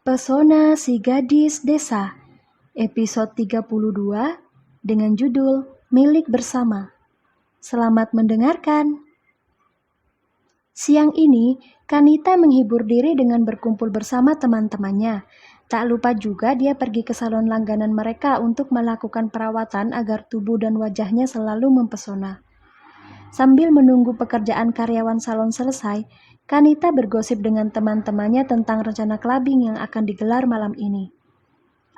Pesona si Gadis Desa, episode 32 dengan judul Milik Bersama. Selamat mendengarkan. Siang ini, Kanita menghibur diri dengan berkumpul bersama teman-temannya. Tak lupa juga dia pergi ke salon langganan mereka untuk melakukan perawatan agar tubuh dan wajahnya selalu mempesona. Sambil menunggu pekerjaan karyawan salon selesai, Kanita bergosip dengan teman-temannya tentang rencana clubbing yang akan digelar malam ini.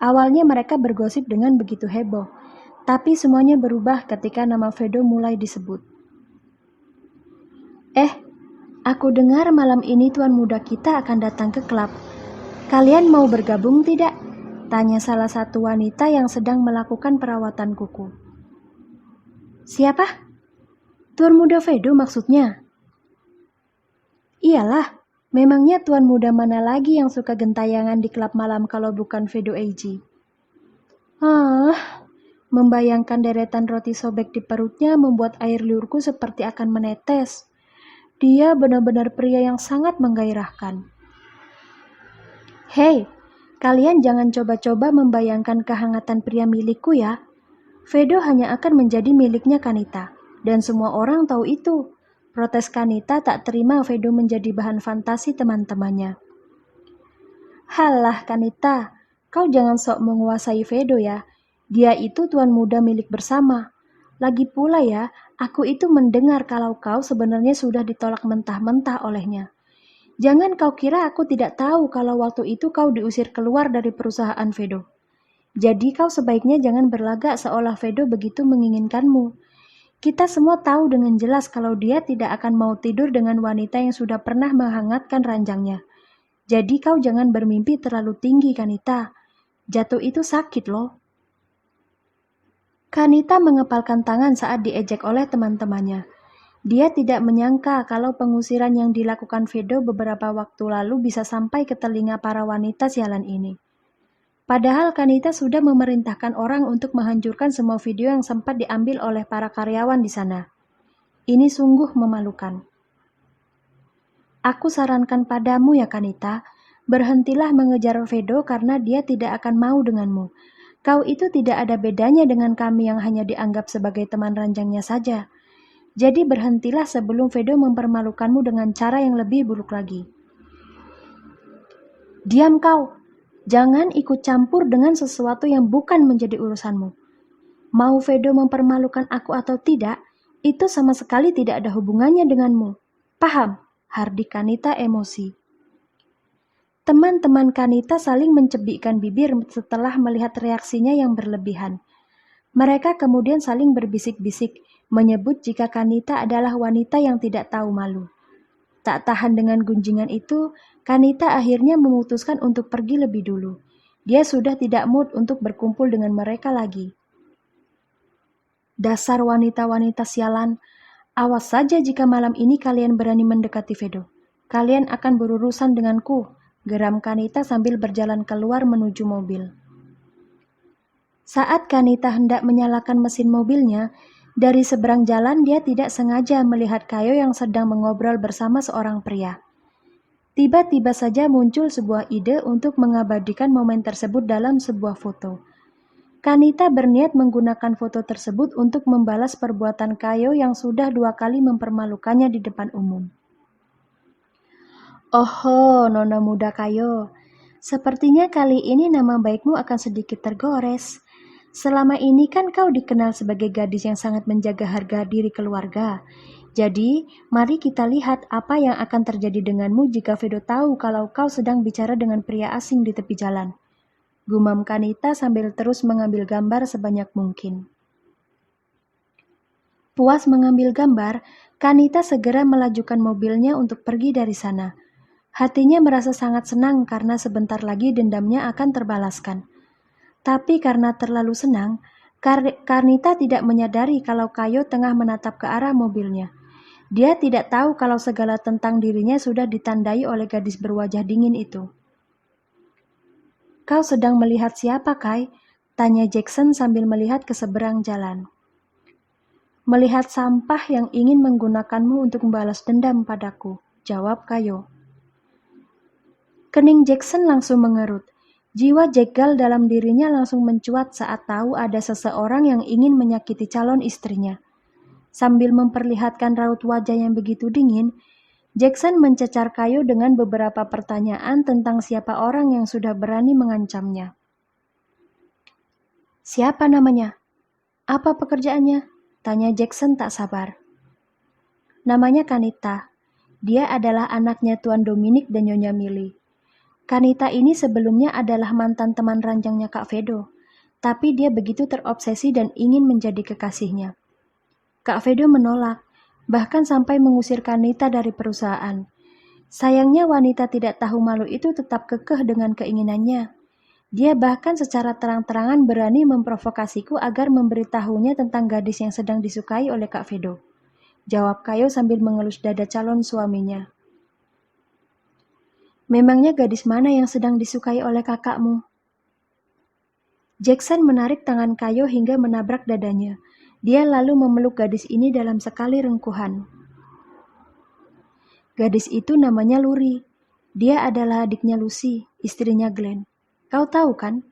Awalnya mereka bergosip dengan begitu heboh, tapi semuanya berubah ketika nama Vedo mulai disebut. Aku dengar malam ini tuan muda kita akan datang ke klub. Kalian mau bergabung tidak? Tanya salah satu wanita yang sedang melakukan perawatan kuku. Siapa? Tuan muda Vedo maksudnya? Iyalah, memangnya tuan muda mana lagi yang suka gentayangan di klub malam kalau bukan Vedo AG? Membayangkan deretan roti sobek di perutnya membuat air liurku seperti akan menetes. Dia benar-benar pria yang sangat menggairahkan. Hei, kalian jangan coba-coba membayangkan kehangatan pria milikku ya. Vedo hanya akan menjadi miliknya Kanita, dan semua orang tahu itu. Protes Kanita tak terima Vedo menjadi bahan fantasi teman-temannya. Halah Kanita, kau jangan sok menguasai Vedo ya. Dia itu tuan muda milik bersama. Lagi pula ya, aku itu mendengar kalau kau sebenarnya sudah ditolak mentah-mentah olehnya. Jangan kau kira aku tidak tahu kalau waktu itu kau diusir keluar dari perusahaan Vedo. Jadi kau sebaiknya jangan berlagak seolah Vedo begitu menginginkanmu. Kita semua tahu dengan jelas kalau dia tidak akan mau tidur dengan wanita yang sudah pernah menghangatkan ranjangnya. Jadi kau jangan bermimpi terlalu tinggi, Kanita. Jatuh itu sakit loh. Kanita mengepalkan tangan saat diejek oleh teman-temannya. Dia tidak menyangka kalau pengusiran yang dilakukan Vedo beberapa waktu lalu bisa sampai ke telinga para wanita sialan ini. Padahal Kanita sudah memerintahkan orang untuk menghancurkan semua video yang sempat diambil oleh para karyawan di sana. Ini sungguh memalukan. Aku sarankan padamu ya Kanita, berhentilah mengejar Vedo karena dia tidak akan mau denganmu. Kau itu tidak ada bedanya dengan kami yang hanya dianggap sebagai teman ranjangnya saja. Jadi berhentilah sebelum Vedo mempermalukanmu dengan cara yang lebih buruk lagi. Diam kau, jangan ikut campur dengan sesuatu yang bukan menjadi urusanmu. Mau Vedo mempermalukan aku atau tidak, itu sama sekali tidak ada hubungannya denganmu. Paham? Hardik Kanita emosi. Teman-teman Kanita saling mencebikkan bibir setelah melihat reaksinya yang berlebihan. Mereka kemudian saling berbisik-bisik, menyebut jika Kanita adalah wanita yang tidak tahu malu. Tak tahan dengan gunjingan itu, Kanita akhirnya memutuskan untuk pergi lebih dulu. Dia sudah tidak mood untuk berkumpul dengan mereka lagi. Dasar wanita-wanita sialan, awas saja jika malam ini kalian berani mendekati Vedo. Kalian akan berurusan denganku, geram Kanita sambil berjalan keluar menuju mobil. Saat Kanita hendak menyalakan mesin mobilnya, dari seberang jalan dia tidak sengaja melihat Kayo yang sedang mengobrol bersama seorang pria. Tiba-tiba saja muncul sebuah ide untuk mengabadikan momen tersebut dalam sebuah foto. Kanita berniat menggunakan foto tersebut untuk membalas perbuatan Kayo yang sudah 2 kali mempermalukannya di depan umum. Oho, nona muda Kayo. Sepertinya kali ini nama baikmu akan sedikit tergores. Selama ini kan kau dikenal sebagai gadis yang sangat menjaga harga diri keluarga. Jadi, mari kita lihat apa yang akan terjadi denganmu jika Vedo tahu kalau kau sedang bicara dengan pria asing di tepi jalan. Gumam Kanita sambil terus mengambil gambar sebanyak mungkin. Puas mengambil gambar, Kanita segera melajukan mobilnya untuk pergi dari sana. Hatinya merasa sangat senang karena sebentar lagi dendamnya akan terbalaskan. Tapi karena terlalu senang, Kanita tidak menyadari kalau Kayo tengah menatap ke arah mobilnya. Dia tidak tahu kalau segala tentang dirinya sudah ditandai oleh gadis berwajah dingin itu. Kau sedang melihat siapa, Kai? Tanya Jackson sambil melihat ke seberang jalan. Melihat sampah yang ingin menggunakanmu untuk membalas dendam padaku, jawab Kayo. Kening Jackson langsung mengerut. Jiwa jegal dalam dirinya langsung mencuat saat tahu ada seseorang yang ingin menyakiti calon istrinya. Sambil memperlihatkan raut wajah yang begitu dingin, Jackson mencecar Kayo dengan beberapa pertanyaan tentang siapa orang yang sudah berani mengancamnya. "Siapa namanya? Apa pekerjaannya?" tanya Jackson tak sabar. "Namanya Kanita. Dia adalah anaknya Tuan Dominic dan Nyonya Millie. Kanita ini sebelumnya adalah mantan teman ranjangnya Kak Vedo, tapi dia begitu terobsesi dan ingin menjadi kekasihnya. Kak Vedo menolak, bahkan sampai mengusir Kanita dari perusahaan. Sayangnya wanita tidak tahu malu itu tetap kekeh dengan keinginannya. Dia bahkan secara terang-terangan berani memprovokasiku agar memberitahunya tentang gadis yang sedang disukai oleh Kak Vedo," jawab Kayo sambil mengelus dada calon suaminya. "Memangnya gadis mana yang sedang disukai oleh kakakmu?" Jackson menarik tangan Kayo hingga menabrak dadanya. Dia lalu memeluk gadis ini dalam sekali rengkuhan. "Gadis itu namanya Luri. Dia adalah adiknya Lucy, istrinya Glenn. Kau tahu kan?"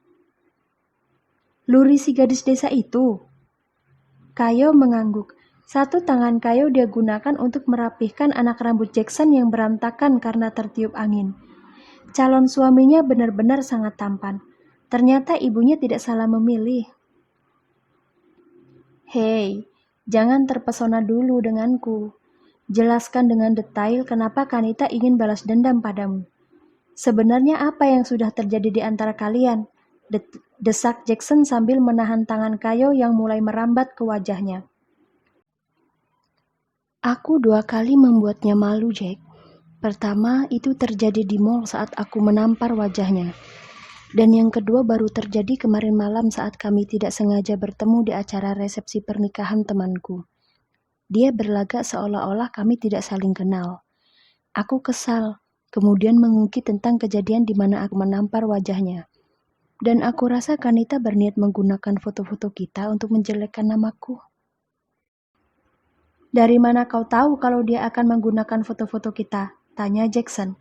"Luri si gadis desa itu?" Kayo mengangguk. Satu tangan Kayo dia gunakan untuk merapihkan anak rambut Jackson yang berantakan karena tertiup angin. Calon suaminya benar-benar sangat tampan. Ternyata ibunya tidak salah memilih. "Hei, jangan terpesona dulu denganku. Jelaskan dengan detail kenapa Kanita ingin balas dendam padamu. Sebenarnya apa yang sudah terjadi di antara kalian?" desak Jackson sambil menahan tangan Kayo yang mulai merambat ke wajahnya. "Aku 2 kali membuatnya malu, Jack. Pertama, itu terjadi di mall saat aku menampar wajahnya. Dan yang kedua baru terjadi kemarin malam saat kami tidak sengaja bertemu di acara resepsi pernikahan temanku. Dia berlagak seolah-olah kami tidak saling kenal. Aku kesal, kemudian mengungkit tentang kejadian di mana aku menampar wajahnya. Dan aku rasa Kanita berniat menggunakan foto-foto kita untuk menjelekkan namaku." "Dari mana kau tahu kalau dia akan menggunakan foto-foto kita?" tanya Jackson.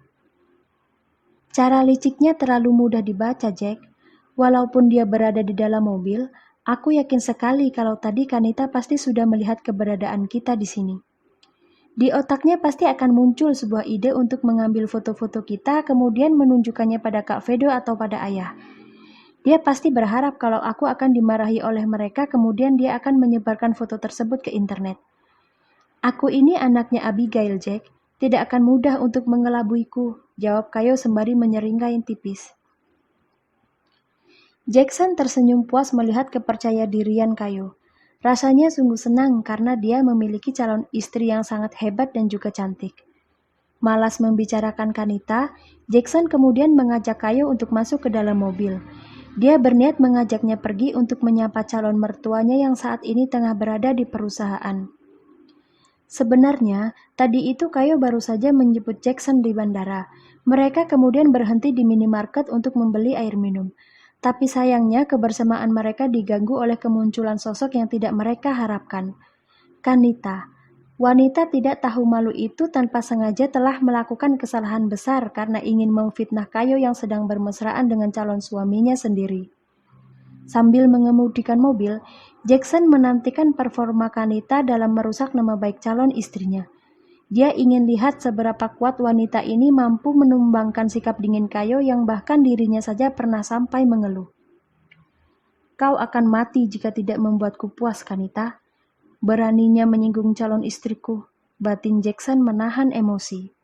"Cara liciknya terlalu mudah dibaca, Jack. Walaupun dia berada di dalam mobil, aku yakin sekali kalau tadi Kanita pasti sudah melihat keberadaan kita di sini. Di otaknya pasti akan muncul sebuah ide untuk mengambil foto-foto kita kemudian menunjukkannya pada Kak Vedo atau pada ayah. Dia pasti berharap kalau aku akan dimarahi oleh mereka kemudian dia akan menyebarkan foto tersebut ke internet. Aku ini anaknya Abigail, Jack. Tidak akan mudah untuk mengelabuiku," jawab Kayo sembari menyeringai tipis. Jackson tersenyum puas melihat kepercayadirian Kayo. Rasanya sungguh senang karena dia memiliki calon istri yang sangat hebat dan juga cantik. Malas membicarakan Kanita, Jackson kemudian mengajak Kayo untuk masuk ke dalam mobil. Dia berniat mengajaknya pergi untuk menyapa calon mertuanya yang saat ini tengah berada di perusahaan. Sebenarnya, tadi itu Kayo baru saja menjemput Jackson di bandara. Mereka kemudian berhenti di minimarket untuk membeli air minum. Tapi sayangnya kebersamaan mereka diganggu oleh kemunculan sosok yang tidak mereka harapkan. Kanita. Wanita tidak tahu malu itu tanpa sengaja telah melakukan kesalahan besar karena ingin memfitnah Kayo yang sedang bermesraan dengan calon suaminya sendiri. Sambil mengemudikan mobil, Jackson menantikan performa Kanita dalam merusak nama baik calon istrinya. Dia ingin lihat seberapa kuat wanita ini mampu menumbangkan sikap dingin Kayo yang bahkan dirinya saja pernah sampai mengeluh. "Kau akan mati jika tidak membuatku puas, Kanita." Beraninya menyinggung calon istriku. Batin Jackson menahan emosi.